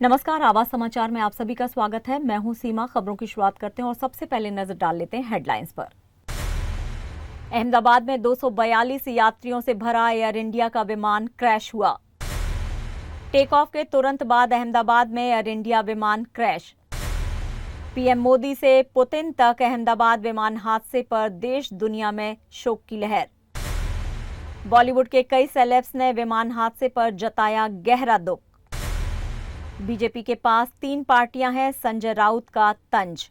नमस्कार, आवाज समाचार में आप सभी का स्वागत है। मैं हूं सीमा। खबरों की शुरुआत करते हैं और सबसे पहले नजर डाल लेते हैं हेडलाइंस पर। अहमदाबाद में 242 यात्रियों से भरा एयर इंडिया का विमान क्रैश हुआ। टेक ऑफ के तुरंत बाद अहमदाबाद में एयर इंडिया विमान क्रैश। पीएम मोदी से पुतिन तक अहमदाबाद विमान हादसे पर देश दुनिया में शोक की लहर। बॉलीवुड के कई सेलेब्स ने विमान हादसे पर जताया गहरा दुख। बीजेपी के पास 3 पार्टियां हैं, संजय राउत का तंज।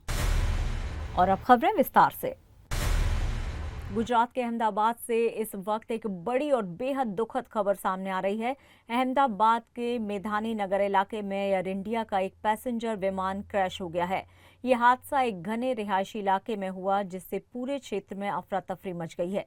और अब खबरें विस्तार से। गुजरात के अहमदाबाद से इस वक्त एक बड़ी और बेहद दुखद खबर सामने आ रही है। अहमदाबाद के मेधानी नगर इलाके में एयर इंडिया का एक पैसेंजर विमान क्रैश हो गया है। यह हादसा एक घने रिहायशी इलाके में हुआ, जिससे पूरे क्षेत्र में अफरा तफरी मच गई है।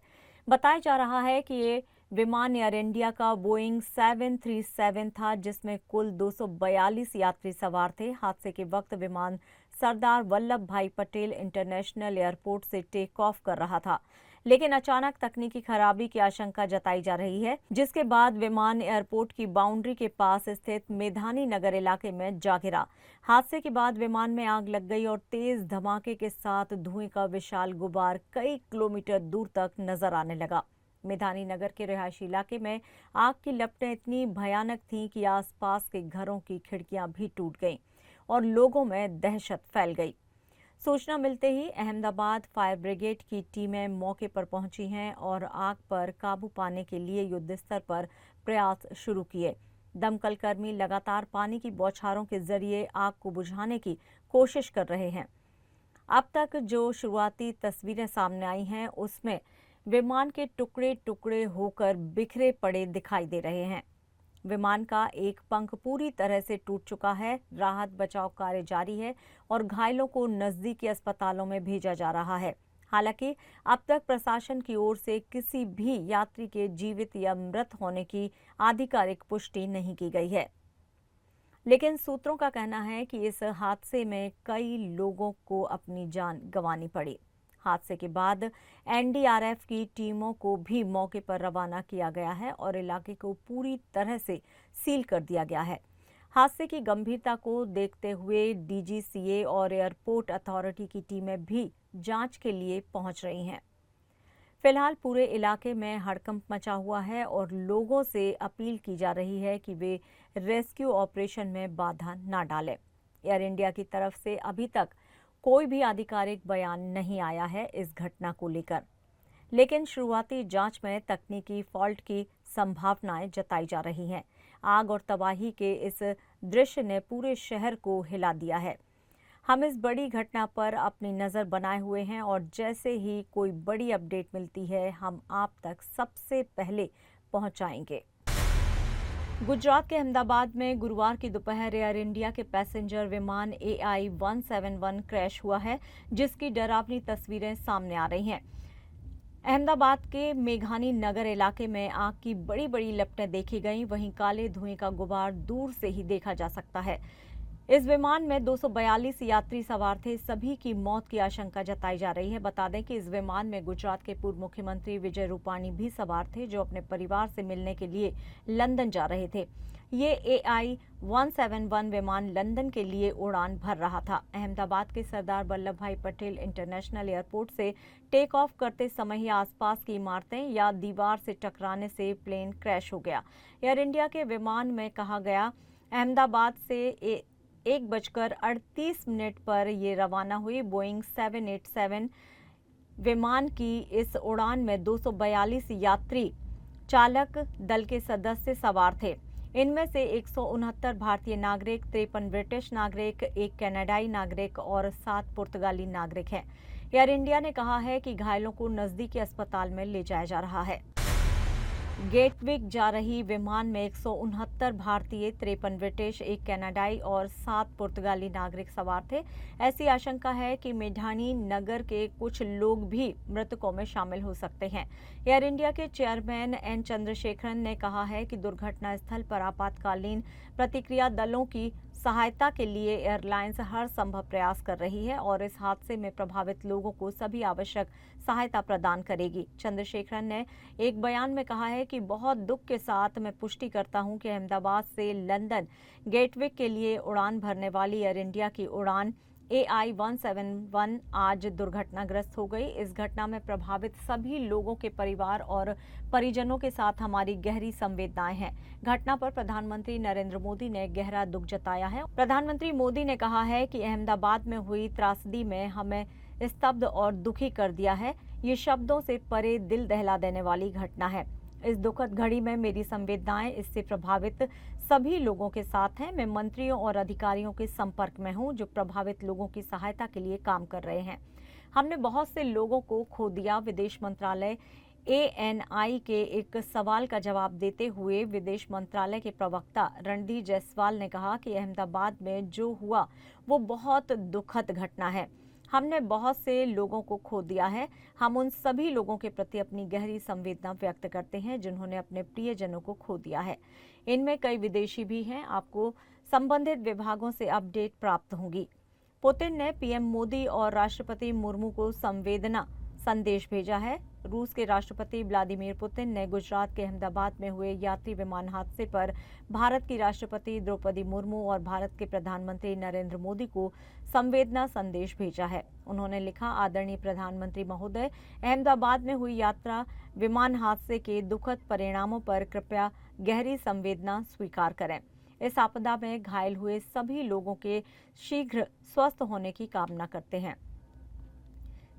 बताया जा रहा है कि ये विमान एयर इंडिया का बोइंग 737 था, जिसमें कुल 242 यात्री सवार थे। हादसे के वक्त विमान सरदार वल्लभ भाई पटेल इंटरनेशनल एयरपोर्ट से टेक ऑफ कर रहा था, लेकिन अचानक तकनीकी खराबी की आशंका जताई जा रही है, जिसके बाद विमान एयरपोर्ट की बाउंड्री के पास स्थित मेधानी नगर इलाके में जा गिरा। हादसे के बाद विमान में आग लग गई और तेज धमाके के साथ धुएं का विशाल गुबार कई किलोमीटर दूर तक नजर आने लगा। मेधानी नगर के रिहायशी इलाके में आग की लपटें इतनी भयानक थीं कि आसपास के घरों की खिड़कियां भी टूट गईं और लोगों में दहशत फैल गई। सूचना मिलते ही अहमदाबाद फायर ब्रिगेड की टीमें मौके पर पहुंची हैं और आग पर काबू पाने के लिए युद्ध स्तर पर प्रयास शुरू किए। दमकल कर्मी लगातार पानी की बौछारों के जरिए आग को बुझाने की कोशिश कर रहे हैं। अब तक जो शुरुआती तस्वीरें सामने आई हैं, उसमें विमान के टुकड़े टुकड़े होकर बिखरे पड़े दिखाई दे रहे हैं। विमान का एक पंख पूरी तरह से टूट चुका है। राहत बचाव कार्य जारी है और घायलों को नजदीकी अस्पतालों में भेजा जा रहा है। हालांकि अब तक प्रशासन की ओर से किसी भी यात्री के जीवित या मृत होने की आधिकारिक पुष्टि नहीं की गई है, लेकिन सूत्रों का कहना है कि इस हादसे में कई लोगों को अपनी जान गंवानी पड़ी। हादसे के बाद एनडीआरएफ की टीमों को भी मौके पर रवाना किया गया है और इलाके को पूरी तरह से सील कर दिया गया है। हादसे की गंभीरता को देखते हुए डीजीसीए और एयरपोर्ट अथॉरिटी की टीमें भी जांच के लिए पहुंच रही हैं। फिलहाल पूरे इलाके में हड़कंप मचा हुआ है और लोगों से अपील की जा रही है कि वे रेस्क्यू ऑपरेशन में बाधा न डालें। एयर इंडिया की तरफ से अभी तक कोई भी आधिकारिक बयान नहीं आया है इस घटना को लेकर, लेकिन शुरुआती जांच में तकनीकी फॉल्ट की संभावनाएं जताई जा रही हैं। आग और तबाही के इस दृश्य ने पूरे शहर को हिला दिया है। हम इस बड़ी घटना पर अपनी नज़र बनाए हुए हैं और जैसे ही कोई बड़ी अपडेट मिलती है, हम आप तक सबसे पहले पहुंचाएंगे। गुजरात के अहमदाबाद में गुरुवार की दोपहर एयर इंडिया के पैसेंजर विमान AI-171 क्रैश हुआ है, जिसकी डरावनी तस्वीरें सामने आ रही हैं। अहमदाबाद के मेघानी नगर इलाके में आग की बड़ी बड़ी लपटें देखी गईं, वहीं काले धुएं का गुबार दूर से ही देखा जा सकता है। इस विमान में 242 यात्री सवार थे। सभी की मौत की आशंका जताई जा रही है। बता दें कि इस विमान में गुजरात के पूर्व मुख्यमंत्री विजय रूपाणी भी सवार थे, जो अपने परिवार से मिलने के लिए लंदन जा रहे थे। ये AI-171 विमान लंदन के लिए उड़ान भर रहा था। अहमदाबाद के सरदार वल्लभ भाई पटेल इंटरनेशनल एयरपोर्ट से टेक ऑफ करते समय ही आसपास की इमारतें या दीवार से टकराने से प्लेन क्रैश हो गया। एयर इंडिया के विमान में कहा गया अहमदाबाद से 1:38 पर ये रवाना हुई। बोइंग 787 विमान की इस उड़ान में 242 यात्री चालक दल के सदस्य सवार थे। इनमें से 169 भारतीय नागरिक, 53 ब्रिटिश नागरिक, 1 कनाडाई नागरिक और 7 पुर्तगाली नागरिक हैं। एयर इंडिया ने कहा है कि घायलों को नजदीकी अस्पताल में ले जाया जा रहा है। गेटविक जा रही विमान में 169 भारतीय, 53 ब्रिटिश, 1 कनाडाई और 7 पुर्तगाली नागरिक सवार थे। ऐसी आशंका है कि मेधानी नगर के कुछ लोग भी मृतकों में शामिल हो सकते हैं। एयर इंडिया के चेयरमैन N. चंद्रशेखरन ने कहा है कि दुर्घटना स्थल पर आपातकालीन प्रतिक्रिया दलों की सहायता के लिए एयरलाइंस हर संभव प्रयास कर रही है और इस हादसे में प्रभावित लोगों को सभी आवश्यक सहायता प्रदान करेगी। चंद्रशेखरन ने एक बयान में कहा है कि बहुत दुख के साथ मैं पुष्टि करता हूं कि अहमदाबाद से लंदन गेटविक के लिए उड़ान भरने वाली एयर इंडिया की उड़ान AI-171 आज दुर्घटनाग्रस्त हो गई। इस घटना में प्रभावित सभी लोगों के परिवार और परिजनों के साथ हमारी गहरी संवेदनाएं हैं। घटना पर प्रधानमंत्री नरेंद्र मोदी ने गहरा दुख जताया है। प्रधानमंत्री मोदी ने कहा है कि अहमदाबाद में हुई त्रासदी में हमें स्तब्ध और दुखी कर दिया है। ये शब्दों से परे दिल दहला देने वाली घटना है। इस दुखद घड़ी में मेरी संवेदनाएं इससे प्रभावित सभी लोगों के साथ हैं। मैं मंत्रियों और अधिकारियों के संपर्क में हूं जो प्रभावित लोगों की सहायता के लिए काम कर रहे हैं। हमने बहुत से लोगों को खो दिया। विदेश मंत्रालय ANI के एक सवाल का जवाब देते हुए विदेश मंत्रालय के प्रवक्ता रणधीर जायसवाल ने कहा कि अहमदाबाद में जो हुआ वो बहुत दुखद घटना है। हमने बहुत से लोगों को खो दिया है। हम उन सभी लोगों के प्रति अपनी गहरी संवेदना व्यक्त करते हैं जिन्होंने अपने प्रियजनों को खो दिया है। इनमें कई विदेशी भी हैं। आपको संबंधित विभागों से अपडेट प्राप्त होंगी। पुतिन ने PM मोदी और राष्ट्रपति मुर्मू को संवेदना संदेश भेजा है। रूस के राष्ट्रपति व्लादिमीर पुतिन ने गुजरात के अहमदाबाद में हुए यात्री विमान हादसे पर भारत की राष्ट्रपति द्रौपदी मुर्मू और भारत के प्रधानमंत्री नरेंद्र मोदी को संवेदना संदेश भेजा है। उन्होंने लिखा, आदरणीय प्रधानमंत्री महोदय, अहमदाबाद में हुई यात्रा विमान हादसे के दुखद परिणामों पर कृपया गहरी संवेदना स्वीकार करें। इस आपदा में घायल हुए सभी लोगों के शीघ्र स्वस्थ होने की कामना करते हैं।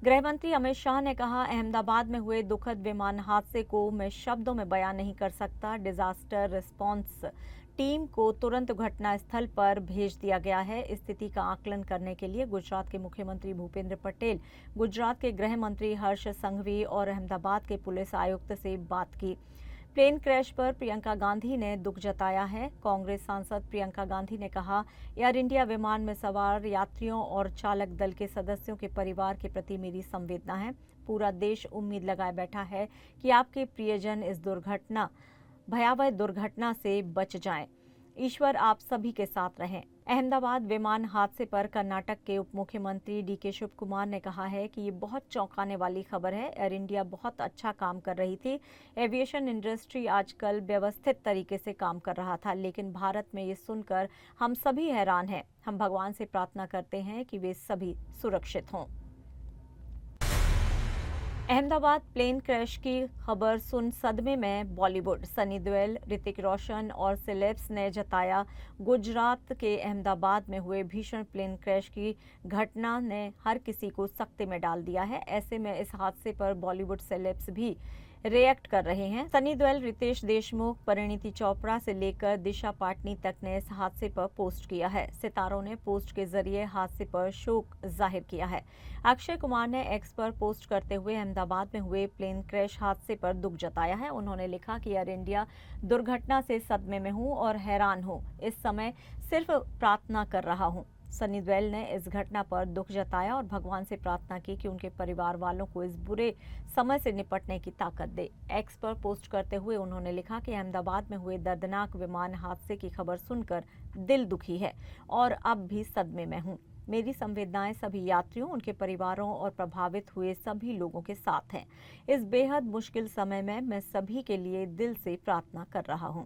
गृह मंत्री अमित शाह ने कहा, अहमदाबाद में हुए दुखद विमान हादसे को मैं शब्दों में बयान नहीं कर सकता। डिजास्टर रिस्पांस टीम को तुरंत घटना स्थल पर भेज दिया गया है। स्थिति का आकलन करने के लिए गुजरात के मुख्यमंत्री भूपेंद्र पटेल, गुजरात के गृह मंत्री हर्ष संघवी और अहमदाबाद के पुलिस आयुक्त से बात की। प्लेन क्रैश पर प्रियंका गांधी ने दुख जताया है। कांग्रेस सांसद प्रियंका गांधी ने कहा, एयर इंडिया विमान में सवार यात्रियों और चालक दल के सदस्यों के परिवार के प्रति मेरी संवेदना है। पूरा देश उम्मीद लगाए बैठा है कि आपके प्रियजन इस भयावह दुर्घटना से बच जाएं। ईश्वर आप सभी के साथ रहें। अहमदाबाद विमान हादसे पर कर्नाटक के उप मुख्यमंत्री DK शिव कुमार ने कहा है कि ये बहुत चौंकाने वाली खबर है। एयर इंडिया बहुत अच्छा काम कर रही थी। एविएशन इंडस्ट्री आजकल व्यवस्थित तरीके से काम कर रहा था, लेकिन भारत में ये सुनकर हम सभी हैरान हैं। हम भगवान से प्रार्थना करते हैं कि वे सभी सुरक्षित हों। अहमदाबाद प्लेन क्रैश की खबर सुन सदमे में बॉलीवुड। सनी देओल, ऋतिक रोशन और सेलेब्स ने जताया, गुजरात के अहमदाबाद में हुए भीषण प्लेन क्रैश की घटना ने हर किसी को सख्ते में डाल दिया है। ऐसे में इस हादसे पर बॉलीवुड सेलेब्स भी रिएक्ट कर रहे हैं। सनी देओल, रितेश देशमुख, परिणीति चोपड़ा से लेकर दिशा पाटनी तक ने इस हादसे पर पोस्ट किया है। सितारों ने पोस्ट के जरिए हादसे पर शोक जाहिर किया है। अक्षय कुमार ने एक्स पर पोस्ट करते हुए अहमदाबाद में हुए प्लेन क्रैश हादसे पर दुख जताया है। उन्होंने लिखा कि एयर इंडिया दुर्घटना से सदमे में हूं और हैरान हूं। इस समय सिर्फ प्रार्थना कर रहा हूं। सनी देओल ने इस घटना पर दुख जताया और भगवान से प्रार्थना की कि उनके परिवार वालों को इस बुरे समय से निपटने की ताकत दे। एक्स पर पोस्ट करते हुए उन्होंने लिखा कि अहमदाबाद में हुए दर्दनाक विमान हादसे की खबर सुनकर दिल दुखी है और अब भी सदमे में हूं। मेरी संवेदनाएं सभी यात्रियों, उनके परिवारों और प्रभावित हुए सभी लोगों के साथ हैं। इस बेहद मुश्किल समय में मैं सभी के लिए दिल से प्रार्थना कर रहा हूं।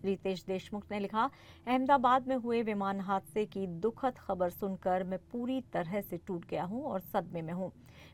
रितेश देशमुख ने लिखा, अहमदाबाद में हुए विमान हादसे की दुखद खबर सुनकर मैं पूरी तरह से टूट गया हूं और सदमे में हूं।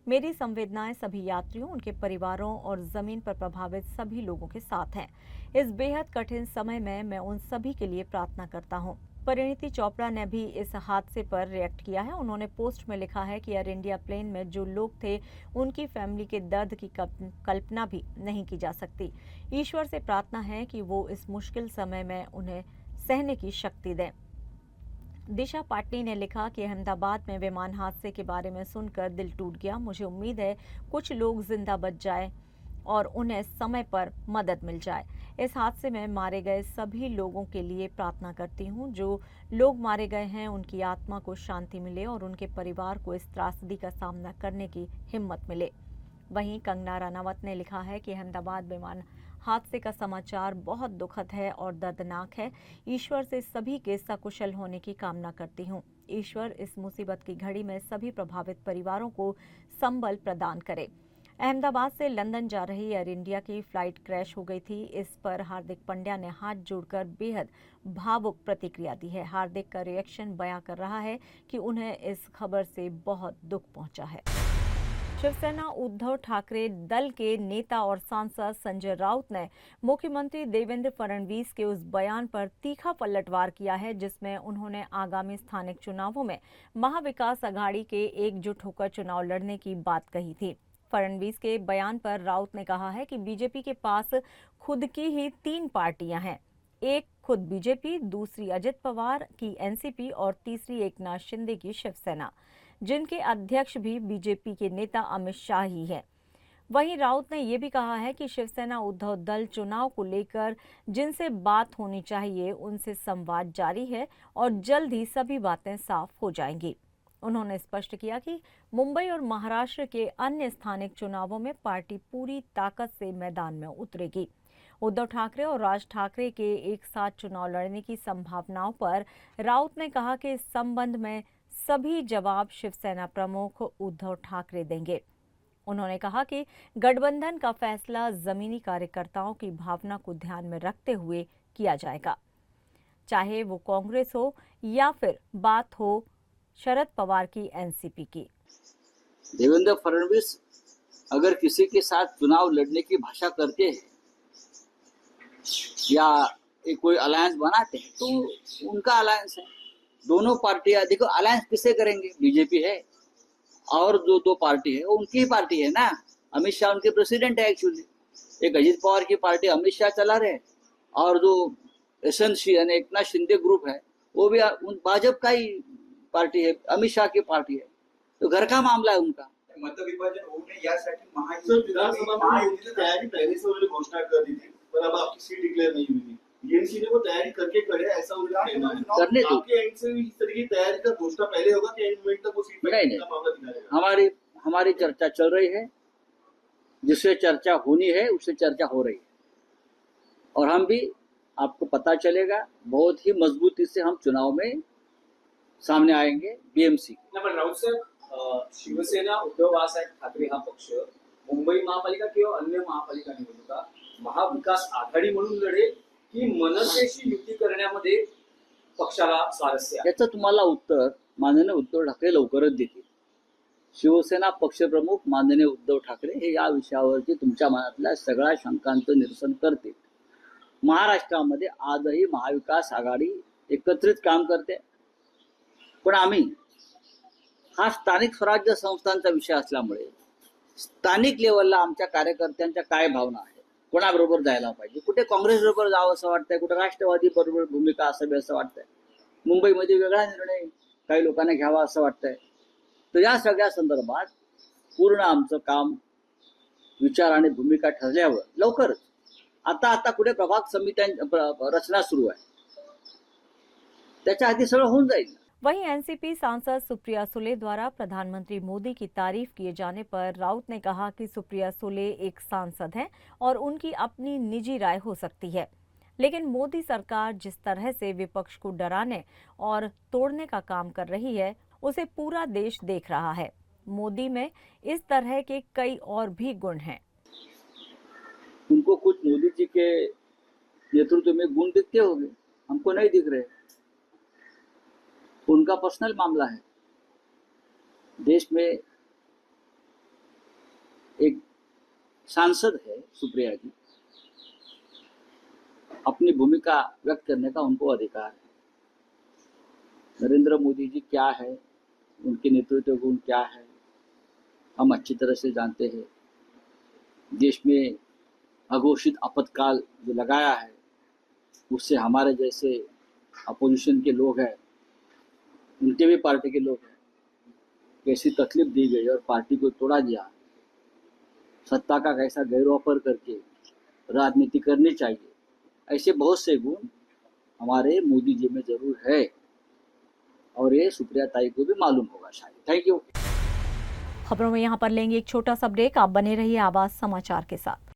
मेरी संवेदनाएं सभी यात्रियों, उनके परिवारों और जमीन पर प्रभावित सभी लोगों के साथ हैं। इस बेहद कठिन समय में मैं उन सभी के लिए प्रार्थना करता हूं। परिणीति चोपड़ा ने भी इस हादसे पर रिएक्ट किया है। उन्होंने पोस्ट में लिखा है कि एयर इंडिया प्लेन में जो लोग थे उनकी फैमिली के दर्द की कल्पना भी नहीं की जा सकती। ईश्वर से प्रार्थना है कि वो इस मुश्किल समय में उन्हें सहने की शक्ति दें। दिशा पाटनी ने लिखा कि अहमदाबाद में विमान हादसे के बारे में सुनकर दिल टूट गया। मुझे उम्मीद है कुछ लोग जिंदा बच जाए और उन्हें समय पर मदद मिल जाए। इस हादसे में मारे गए सभी लोगों के लिए प्रार्थना करती हूँ। जो लोग मारे गए हैं उनकी आत्मा को शांति मिले और उनके परिवार को इस त्रासदी का सामना करने की हिम्मत मिले। वहीं कंगना रनावत ने लिखा है कि अहमदाबाद विमान हादसे का समाचार बहुत दुखद है और दर्दनाक है। ईश्वर से सभी के सकुशल होने की कामना करती हूँ। ईश्वर इस मुसीबत की घड़ी में सभी प्रभावित परिवारों को संबल प्रदान करे। अहमदाबाद से लंदन जा रही एयर इंडिया की फ्लाइट क्रैश हो गई थी। इस पर हार्दिक पंड्या ने हाथ जोड़कर बेहद भावुक प्रतिक्रिया दी है। हार्दिक का रिएक्शन बयां कर रहा है कि उन्हें इस खबर से बहुत दुख पहुंचा है। शिवसेना उद्धव ठाकरे दल के नेता और सांसद संजय राउत ने मुख्यमंत्री देवेंद्र फडणवीस के उस बयान पर तीखा पलटवार किया है जिसमें उन्होंने आगामी स्थानिक चुनावों में महाविकास अघाड़ी के एकजुट होकर चुनाव लड़ने की बात कही थी। फडणवीस के बयान पर राउत ने कहा है कि बीजेपी के पास खुद की ही 3 पार्टियां हैं। एक खुद बीजेपी, दूसरी अजित पवार की एनसीपी और तीसरी एकनाथ शिंदे की शिवसेना, जिनके अध्यक्ष भी बीजेपी के नेता अमित शाह ही हैं। वहीं राउत ने यह भी कहा है कि शिवसेना उद्धव दल चुनाव को लेकर जिनसे बात होनी चाहिए उनसे संवाद जारी है और जल्द ही सभी बातें साफ हो जाएंगी। उन्होंने स्पष्ट किया कि मुंबई और महाराष्ट्र के अन्य स्थानिक चुनावों में पार्टी पूरी ताकत से मैदान में उतरेगी। उद्धव ठाकरे और राज ठाकरे के एक साथ चुनाव लड़ने की संभावनाओं पर राउत ने कहा कि इस संबंध में सभी जवाब शिवसेना प्रमुख उद्धव ठाकरे देंगे। उन्होंने कहा कि गठबंधन का फैसला जमीनी कार्यकर्ताओं की भावना को ध्यान में रखते हुए किया जाएगा, चाहे वो कांग्रेस हो या फिर बात हो शरद पवार की एनसीपी की। देवेंद्र फडणवीस अगर किसी के साथ चुनाव लड़ने की भाषा करते हैं या एक कोई अलायंस बनाते हैं तो उनका अलायंस है। दोनों पार्टियां देखो, अलायंस किसे करेंगे? बीजेपी है और जो 2 पार्टी है वो उनकी ही पार्टी है ना। अमित शाह उनके प्रेसिडेंट है एक्चुअली। एक अजित पवार की पार्टी अमित शाह चला रहे हैं और जो एसएनसी यानी एकनाथ शिंदे ग्रुप है वो भी भाजपा का ही पार्टी है, अमित शाह की पार्टी है। तो घर का मामला है उनका। मतविभाजन होऊ नये यासाठी महायुतीची तयारी पहले से उन्होंने घोषणा कर दी थी, पर अब आपकी सीट डिक्लेयर नहीं हुई थी। बीएमसी ने वो तैयारी करके करे, ऐसा उनका कहना है। करने दो। आपके एंड से इस तरह की तैयारी का घोषणा पहले होगा कि एंड मोमेंट तक वो सीट नहीं, का मामला दिखाएगा? हमारी चर्चा चल रही है। जिससे चर्चा होनी है उससे चर्चा हो रही है और हम भी, आपको पता चलेगा, बहुत ही मजबूती से हम चुनाव में सामने आएंगे बीएमसी। पण राऊत साहेब, शिवसेना उद्धव बाळासाहेब ठाकरे हा पक्ष मुंबई महापालिका किंवा अन्य महापालिका निवडणुका महाविकास आघाडी म्हणून लढेल की मनसेशी युती करण्यामध्ये पक्षाला स्वारस्य आहे? याचं तुम्हाला उत्तर माननीय उद्धव ठाकरे लवकरच देतील। शिवसेना पक्षप्रमुख माननीय उद्धव ठाकरे हे या विषयावरती तुमच्या मनातल्या सगळ्या शंकांचं निरसन करतील। महाराष्ट्रामध्ये आजही महाविकास आघाडी एकत्रित काम करते, पण आम्ही हा स्थानिक स्वराज्य संस्थांचा विषय असल्यामुळे स्थानिक लेवलला आमच्या कार्यकर्त्यांच्या काय भावना आहेत, कोणाबरोबर जायला पाहिजे, कुठे काँग्रेस बरोबर जावं असं वाटतंय, कुठे राष्ट्रवादी बरोबर भूमिका असावी असं वाटतंय, मुंबईमध्ये वेगळा निर्णय काही लोकांना घ्यावा असं वाटतंय। तर या सगळ्या संदर्भात पूर्ण आमचं काम, विचार आणि भूमिका ठरल्यावर लवकरच आता कुठे प्रभाग समित्यांची रचना सुरू आहे, त्याच्या आधी सगळं होऊन जाईल। वहीं एनसीपी सांसद सुप्रिया सुले द्वारा प्रधानमंत्री मोदी की तारीफ किए जाने पर राउत ने कहा कि सुप्रिया सुले एक सांसद हैं और उनकी अपनी निजी राय हो सकती है, लेकिन मोदी सरकार जिस तरह से विपक्ष को डराने और तोड़ने का काम कर रही है उसे पूरा देश देख रहा है। मोदी में इस तरह के कई और भी गुण हैं। उनको कुछ मोदी जी के नेतृत्व में गुण दिखते होंगे, हमको नहीं दिख रहे। उनका पर्सनल मामला है। देश में एक सांसद है सुप्रिया जी, अपनी भूमिका व्यक्त करने का उनको अधिकार है। नरेंद्र मोदी जी क्या है, उनके नेतृत्व गुण क्या है, हम अच्छी तरह से जानते हैं। देश में अघोषित आपातकाल जो लगाया है उससे हमारे जैसे अपोजिशन के लोग हैं, उनके भी पार्टी के लोग हैं, कैसी तकलीफ दी गई और पार्टी को तोड़ा दिया, सत्ता का कैसा गैरवापर करके राजनीति करनी चाहिए, ऐसे बहुत से गुण हमारे मोदी जी में जरूर है और ये सुप्रिया ताई को भी मालूम होगा शायद। Thank you. खबरों में यहाँ पर लेंगे एक छोटा सा ब्रेक। आप बने रहिए आवाज समाचार के साथ।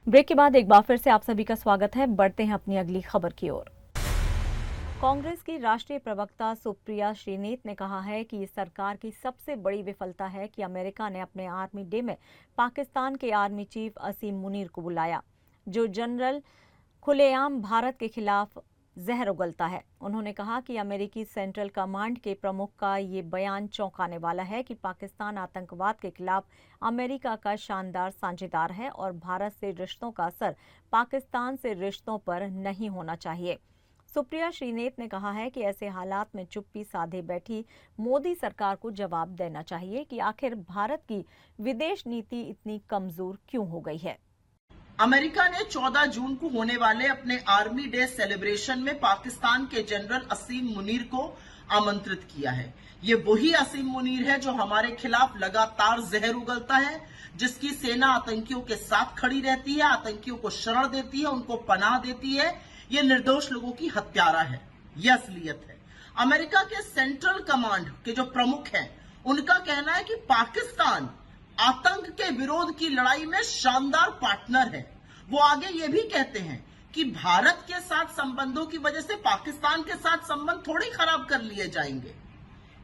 ब्रेक के बाद एक बार फिर से आप सभी का स्वागत है। बढ़ते हैं अपनी अगली खबर की ओर। कांग्रेस की राष्ट्रीय प्रवक्ता सुप्रिया श्रीनेत ने कहा है कि इस सरकार की सबसे बड़ी विफलता है कि अमेरिका ने अपने आर्मी डे में पाकिस्तान के आर्मी चीफ असीम मुनीर को बुलाया, जो जनरल खुलेआम भारत के खिलाफ जहर उगलता है। उन्होंने कहा कि अमेरिकी सेंट्रल कमांड के प्रमुख का ये बयान चौंकाने वाला है कि पाकिस्तान आतंकवाद के खिलाफ अमेरिका का शानदार साझेदार है और भारत से रिश्तों का असर पाकिस्तान से रिश्तों पर नहीं होना चाहिए। सुप्रिया श्रीनेत ने कहा है कि ऐसे हालात में चुप्पी साधे बैठी मोदी सरकार को जवाब देना चाहिए कि आखिर भारत की विदेश नीति इतनी कमजोर क्यों हो गई है। अमेरिका ने 14 जून को होने वाले अपने आर्मी डे सेलिब्रेशन में पाकिस्तान के जनरल असीम मुनीर को आमंत्रित किया है। ये वही असीम मुनीर है जो हमारे खिलाफ लगातार जहर उगलता है, जिसकी सेना आतंकियों के साथ खड़ी रहती है, आतंकियों को शरण देती है, उनको पनाह देती है। ये निर्दोष लोगों की हत्यारा है, ये असलियत है। अमेरिका के सेंट्रल कमांड के जो प्रमुख हैं, उनका कहना है कि पाकिस्तान आतंक के विरोध की लड़ाई में शानदार पार्टनर है। वो आगे ये भी कहते हैं कि भारत के साथ संबंधों की वजह से पाकिस्तान के साथ संबंध थोड़ी खराब कर लिए जाएंगे।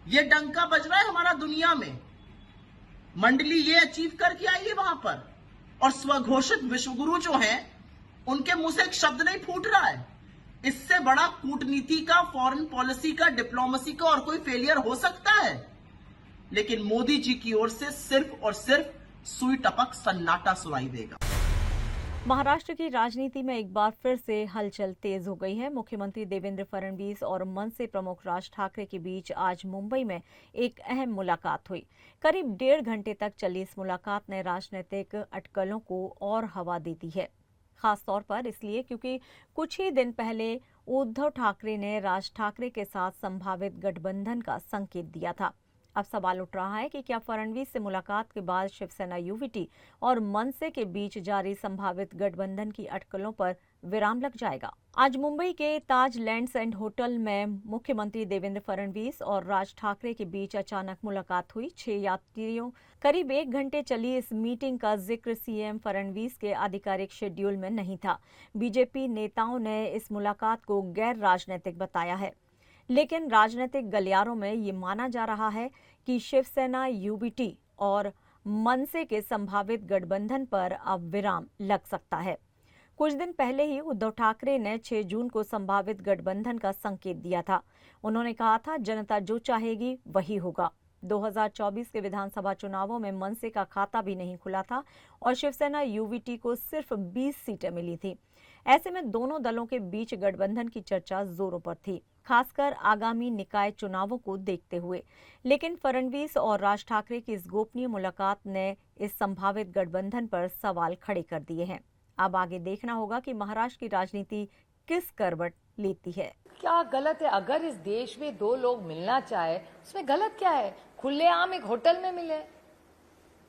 ये डंका बज रहा है हमारा दुनिया में। मंडली ये अचीव करके आई है वहां पर, और स्वघोषित विश्वगुरु जो हैं, उनके मुंह से एक शब्द नहीं फूट रहा है। इससे बड़ा कूटनीति का, फॉरेन पॉलिसी का, डिप्लोमेसी का और कोई फेलियर हो सकता है? लेकिन मोदी जी की ओर से सिर्फ और सिर्फ सुई टपक सन्नाटा सुनाई देगा। महाराष्ट्र की राजनीति में एक बार फिर से हलचल तेज हो गई है। मुख्यमंत्री देवेंद्र फडणवीस और मनसे प्रमुख राज ठाकरे के बीच आज मुंबई में एक अहम मुलाकात हुई। करीब 1.5 घंटे तक चली इस मुलाकात ने राजनीतिक अटकलों को और हवा दे दी है। खासतौर पर इसलिए क्योंकि कुछ ही दिन पहले उद्धव ठाकरे ने राज ठाकरे के साथ संभावित गठबंधन का संकेत दिया था। अब सवाल उठ रहा है कि क्या फडणवीस से मुलाकात के बाद शिवसेना यूवीटी और मनसे के बीच जारी संभावित गठबंधन की अटकलों पर विराम लग जाएगा। आज मुंबई के ताज लैंड्स एंड होटल में मुख्यमंत्री देवेंद्र फडणवीस और राज ठाकरे के बीच अचानक मुलाकात हुई। 6 यात्रियों करीब 1 घंटे चली इस मीटिंग का जिक्र सीएम फडणवीस के आधिकारिक शेड्यूल में नहीं था। बीजेपी नेताओं ने इस मुलाकात को गैर राजनीतिक बताया है, लेकिन राजनीतिक गलियारों में ये माना जा रहा है कि शिवसेना यूबीटी और मनसे के संभावित गठबंधन पर अब विराम लग सकता है। कुछ दिन पहले ही उद्धव ठाकरे ने 6 जून को संभावित गठबंधन का संकेत दिया था। उन्होंने कहा था, जनता जो चाहेगी वही होगा। 2024 के विधानसभा चुनावों में मनसे का खाता भी नहीं खुला था और शिवसेना यूवीटी को सिर्फ 20 सीटें मिली थी। ऐसे में दोनों दलों के बीच गठबंधन की चर्चा जोरों पर थी, खासकर आगामी निकाय चुनावों को देखते हुए। लेकिन फडणवीस और राज ठाकरे की इस गोपनीय मुलाकात ने इस संभावित गठबंधन पर सवाल खड़े कर दिए हैं। अब आगे देखना होगा कि महाराष्ट्र की राजनीति किस करवट लेती है। क्या गलत है? अगर इस देश में 2 लोग मिलना चाहे, उसमें गलत क्या है? खुलेआम एक होटल में मिले,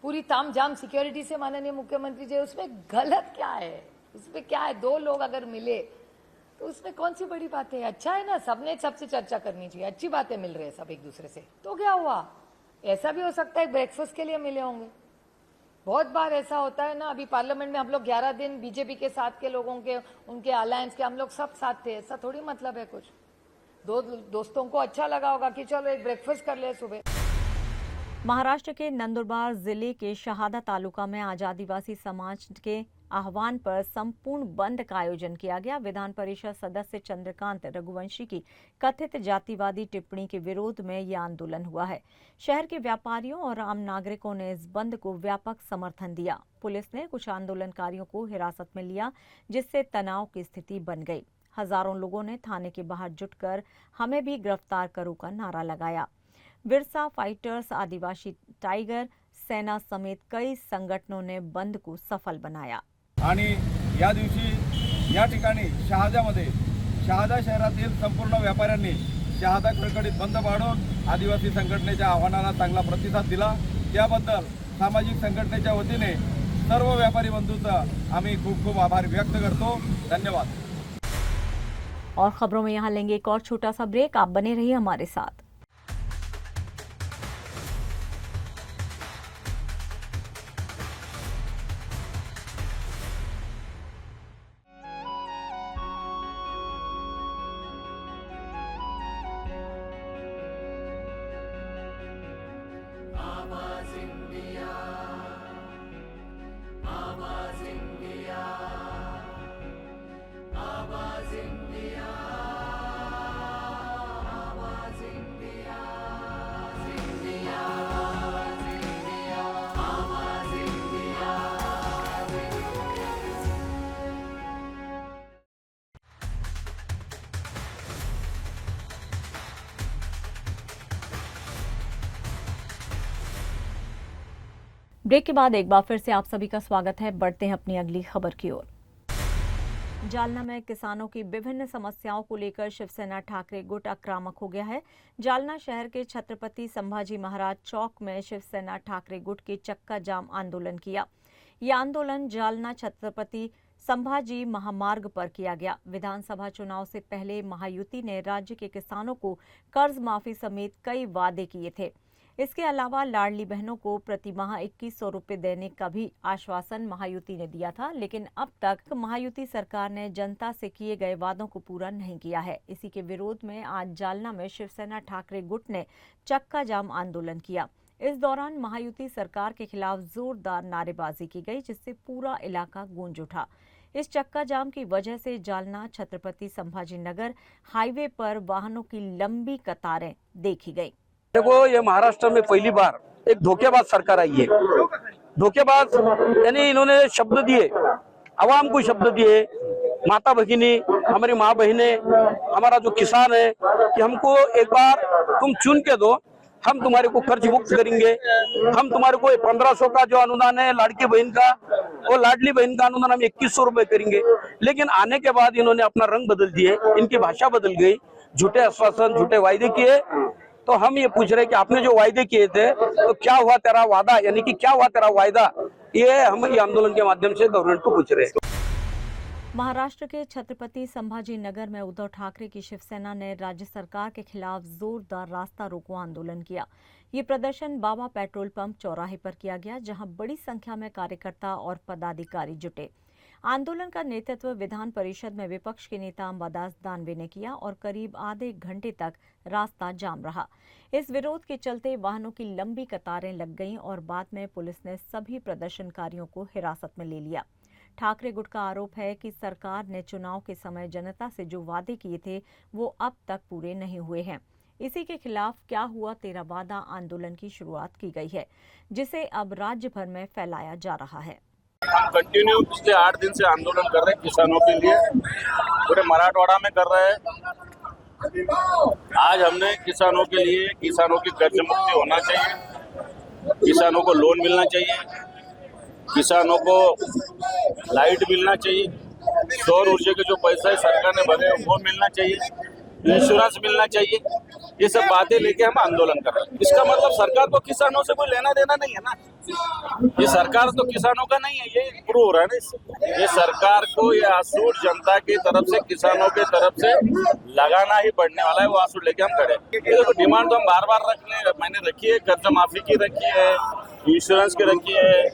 पूरी तामझाम सिक्योरिटी से माननीय मुख्यमंत्री जी, उसमें गलत क्या है? उसमें क्या है? 2 लोग अगर मिले तो उसमें कौन सी बड़ी बात है? अच्छा है ना, सबने सबसे चर्चा करनी चाहिए। अच्छी बातें मिल रही है सब एक दूसरे से, तो क्या हुआ? ऐसा भी हो सकता है ब्रेकफास्ट के लिए मिले होंगे। बहुत बार ऐसा होता है ना। अभी पार्लियामेंट में हम लोग 11 दिन बीजेपी के साथ के लोगों के, उनके अलायंस के हम लोग सब साथ थे। ऐसा थोड़ी मतलब है कुछ। 2 दोस्तों को अच्छा लगा होगा कि चलो एक ब्रेकफास्ट कर ले सुबह। महाराष्ट्र के नंदुरबार जिले के शहादा तालुका में आज आदिवासी समाज के आह्वान पर संपूर्ण बंद का आयोजन किया गया। विधान परिषद सदस्य चंद्रकांत रघुवंशी की कथित जातिवादी टिप्पणी के विरोध में यह आंदोलन हुआ है। शहर के व्यापारियों और आम नागरिकों ने इस बंद को व्यापक समर्थन दिया। पुलिस ने कुछ आंदोलनकारियों को हिरासत में लिया, जिससे तनाव की स्थिति बन गई। हजारों लोगों ने थाने के बाहर जुटकर हमें भी गिरफ्तार करो का नारा लगाया। विरसा फाइटर्स, आदिवासी टाइगर सेना समेत कई संगठनों ने बंद को सफल बनाया। आणि या दिवशी या ठिकाणी शहादा शहरातील संपूर्ण व्यापाऱ्यांनी शहादा खडखडीत बंद पाडून आदिवासी संघटनेच्या आव्हानाला चांगला प्रतिसाद दिला। त्याबद्दल सामाजिक संघटनेच्या वतीने सर्व व्यापारी बंधूंचा आम्ही खूप खूप आभार व्यक्त करतो। धन्यवाद। और खबरों में यहाँ लेंगे एक और छोटा सा ब्रेक। आप बने रहिए हमारे साथ। ब्रेक के बाद एक बार फिर से आप सभी का स्वागत है। बढ़ते हैं अपनी अगली खबर की ओर। जालना में किसानों की विभिन्न समस्याओं को लेकर शिवसेना ठाकरे गुट आक्रामक हो गया है। जालना शहर के छत्रपति संभाजी महाराज चौक में शिवसेना ठाकरे गुट के चक्का जाम आंदोलन किया। ये आंदोलन जालना छत्रपति संभाजी महामार्ग पर किया गया। विधानसभा चुनाव से पहले महायुति ने राज्य के किसानों को कर्ज माफी समेत कई वादे किए थे। इसके अलावा लाडली बहनों को प्रतिमाह 2100 रुपये देने का भी आश्वासन महायुति ने दिया था, लेकिन अब तक महायुति सरकार ने जनता से किए गए वादों को पूरा नहीं किया है। इसी के विरोध में आज जालना में शिवसेना ठाकरे गुट ने चक्का जाम आंदोलन किया। इस दौरान महायुति सरकार के खिलाफ जोरदार नारेबाजी की गई, जिससे पूरा इलाका गूंज उठा। इस चक्का जाम की वजह से जालना छत्रपति संभाजी नगर हाईवे पर वाहनों की लंबी कतारें देखी गई। देखो, ये महाराष्ट्र में पहली बार एक धोखेबाज सरकार आई है। धोखेबाज यानी इन्होंने शब्द दिए, आवाम को शब्द दिए, माता भगिनी, हमारी माँ बहने, हमारा जो किसान है कि हमको एक बार तुम चुन के दो, हम तुम्हारे को कर्ज मुक्त करेंगे, हम तुम्हारे को 1500 का जो अनुदान है लाड़की बहन का, वो लाडली बहन का अनुदान हम 2100 रुपए करेंगे। लेकिन आने के बाद इन्होंने अपना रंग बदल दिए, इनकी भाषा बदल गई, झूठे आश्वासन, झूठे वायदे किए। तो हम ये पूछ रहे हैं कि आपने जो वायदे किए थे तो क्या हुआ तेरा वादा, यानी कि क्या हुआ तेरा वायदा, ये हम ये आंदोलन के माध्यम से गवर्नमेंट को पूछ रहे हैं। महाराष्ट्र के छत्रपति संभाजी नगर में उद्धव ठाकरे की शिवसेना ने राज्य सरकार के खिलाफ जोरदार रास्ता रोको आंदोलन किया। ये प्रदर्शन बाबा पेट्रोल पंप चौराहे पर किया गया, जहां बड़ी संख्या में कार्यकर्ता और पदाधिकारी जुटे। आंदोलन का नेतृत्व विधान परिषद में विपक्ष के नेता अंबादास दानवे ने किया और करीब आधे घंटे तक रास्ता जाम रहा। इस विरोध के चलते वाहनों की लंबी कतारें लग गईं और बाद में पुलिस ने सभी प्रदर्शनकारियों को हिरासत में ले लिया। ठाकरे गुट का आरोप है कि सरकार ने चुनाव के समय जनता से जो वादे किए थे वो अब तक पूरे नहीं हुए हैं। इसी के खिलाफ क्या हुआ तेरा वादा आंदोलन की शुरुआत की गई है, जिसे अब राज्य भर में फैलाया जा रहा है। हम कंटिन्यू पिछले 8 दिन से आंदोलन कर रहे हैं किसानों के लिए, पूरे मराठवाड़ा में कर रहे हैं। आज हमने किसानों के लिए, किसानों की कर्ज मुक्ति होना चाहिए, किसानों को लोन मिलना चाहिए, किसानों को लाइट मिलना चाहिए, सौर ऊर्जा के जो पैसा है सरकार ने भरे वो मिलना चाहिए, इंश्योरेंस मिलना चाहिए। ये सब बातें लेके हम आंदोलन कर रहे हैं। इसका मतलब सरकार को किसानों से कोई लेना देना नहीं है ना, ये सरकार तो किसानों का नहीं है, ये प्रूव हो रहा है ना इससे। ये सरकार को ये आसूर जनता की तरफ से, किसानों की तरफ से लगाना ही पड़ने वाला है, वो आसूर लेके हम खड़े। तो डिमांड तो हम बार बार मैंने रखी है, कर्ज माफी की रखी है, इंश्योरेंस की रखी है,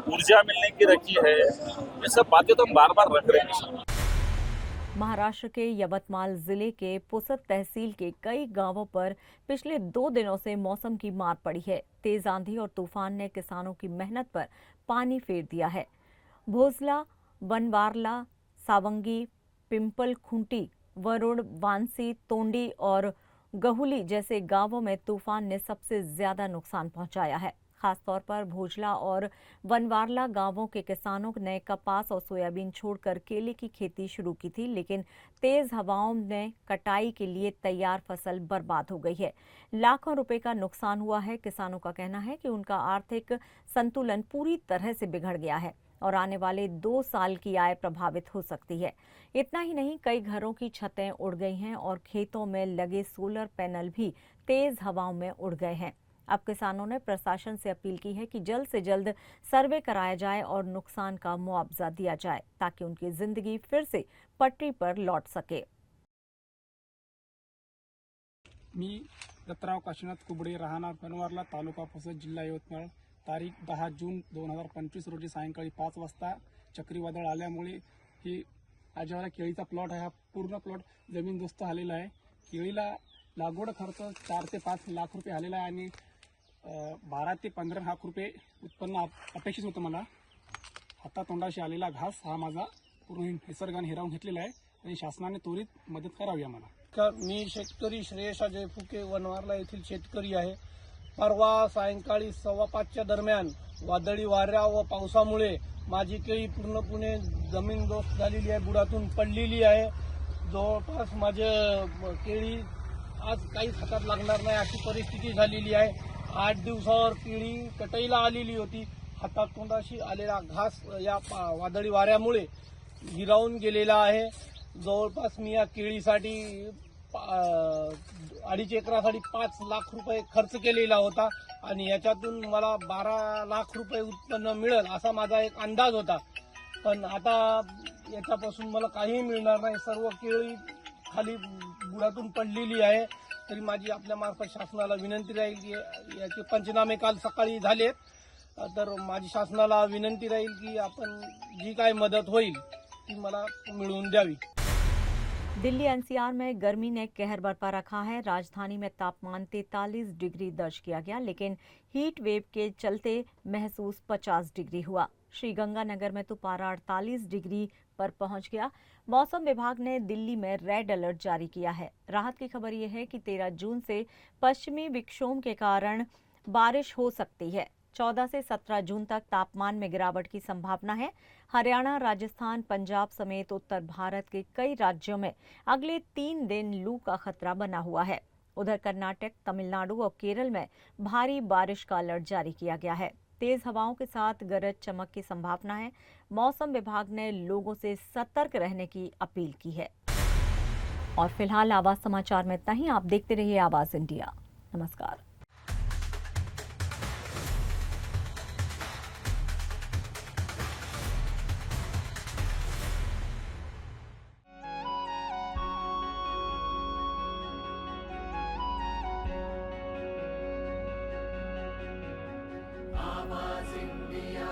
ऊर्जा मिलने की रखी है, ये सब बातें तो हम बार बार रख रहे हैं। महाराष्ट्र के यवतमाल जिले के पुसद तहसील के कई गांवों पर पिछले 2 दिनों से मौसम की मार पड़ी है। तेज आंधी और तूफान ने किसानों की मेहनत पर पानी फेर दिया है। भोसला, बनवारला, सावंगी, पिंपल खूंटी, वरुण, वांसी, तोंडी और गहुली जैसे गांवों में तूफान ने सबसे ज्यादा नुकसान पहुंचाया है। खासतौर पर भोजला और बनवारला गांवों के किसानों ने कपास और सोयाबीन छोड़कर केले की खेती शुरू की थी, लेकिन तेज हवाओं ने कटाई के लिए तैयार फसल बर्बाद हो गई है। लाखों रुपए का नुकसान हुआ है। किसानों का कहना है कि उनका आर्थिक संतुलन पूरी तरह से बिगड़ गया है और आने वाले 2 साल की आय प्रभावित हो सकती है। इतना ही नहीं, कई घरों की छतें उड़ गई हैं और खेतों में लगे सोलर पैनल भी तेज हवाओं में उड़ गए हैं। अब किसानों ने प्रशासन से अपील की है कि जल्द से जल्द सर्वे कराया जाए और नुकसान का मुआवजा दिया जाए, ताकि उनकी जिंदगी फिर से पटरी पर लौट सके। मी दत्तराव काशीनाथ कुबडे, राहणार बनवारला, तालुका पुसद, जिल्हा यवतमाळ। तारीख 10 जून 2025 रोजी सायंकाळी 5 वाजता चक्रीवादळ आल्यामुळे ही आजवाला केळीचा प्लॉट आहे, हा पूर्ण प्लॉट जमीनदोस्त झालेला आहे। केळीला लागवड खर्च 4 ते 5 लाख रुपये आलेला आहे आणि 12 ते 15 लाख रुपये उत्पन्न अपेक्षित होतं मला। हातातोंडाशी आलेला घास हा माझा पूर्ण निसर्गाने हिरावून घेतलेला आहे आणि शासनाने त्वरित मदत करावी आम्हाला। मी शेतकरी श्रेयश अजय फुके, वनवारला येथील शेतकरी आहे। परवा सायंकाळी 5:15च्या दरम्यान वादळी वाऱ्या व पावसामुळे माझी केळी पूर्णपणे जमीनदोस्त झालेली आहे, बुडातून पडलेली आहे। जवळपास माझे केळी आज काहीच हातात लागणार नाही अशी परिस्थिती झालेली आहे। 8 दिवसावर केळी कटाईला आलेली होती। हातातोंडाशी आलेला घास या वादळी वाऱ्यामुळे हिरावून गेलेला आहे. जवळपास मी या केळीसाठी 2.5 एकरासाठी 5 लाख रुपये खर्च केलेला होता आणि याच्यातून मला 12 लाख रुपये उत्पन्न मिळेल असा माझा एक अंदाज होता. पण आता याच्यापासून मला काहीही मिळणार नाही. सर्व केळी खाली बुडातून पडलेली आहे. तरी माझी आपल्या मार्फत शासनाला विनंती राहील की याचे पंचनामे काल सकाळी झालेत. तर माझी शासनाला विनंती राहील की आपण जी काय मदत होईल ती मला मिळवून द्यावी. दिल्ली एनसीआर में गर्मी ने कहर बरपा रखा है. राजधानी में तापमान 43 डिग्री दर्ज किया गया, लेकिन हीट वेव के चलते महसूस 50 डिग्री हुआ. श्रीगंगानगर में तो पारा 48 डिग्री पर पहुंच गया. मौसम विभाग ने दिल्ली में रेड अलर्ट जारी किया है. राहत की खबर यह है कि 13 जून से पश्चिमी विक्षोभ के कारण बारिश हो सकती है. 14 से 17 जून तक तापमान में गिरावट की संभावना है. हरियाणा, राजस्थान, पंजाब समेत उत्तर भारत के कई राज्यों में अगले 3 दिन लू का खतरा बना हुआ है. उधर कर्नाटक, तमिलनाडु और केरल में भारी बारिश का अलर्ट जारी किया गया है. तेज हवाओं के साथ गरज चमक की संभावना है. मौसम विभाग ने लोगों से सतर्क रहने की अपील की है. और फिलहाल आवाज समाचार में इतना ही. आप देखते रहिए आवाज इंडिया. नमस्कार. आवाज इंडिया.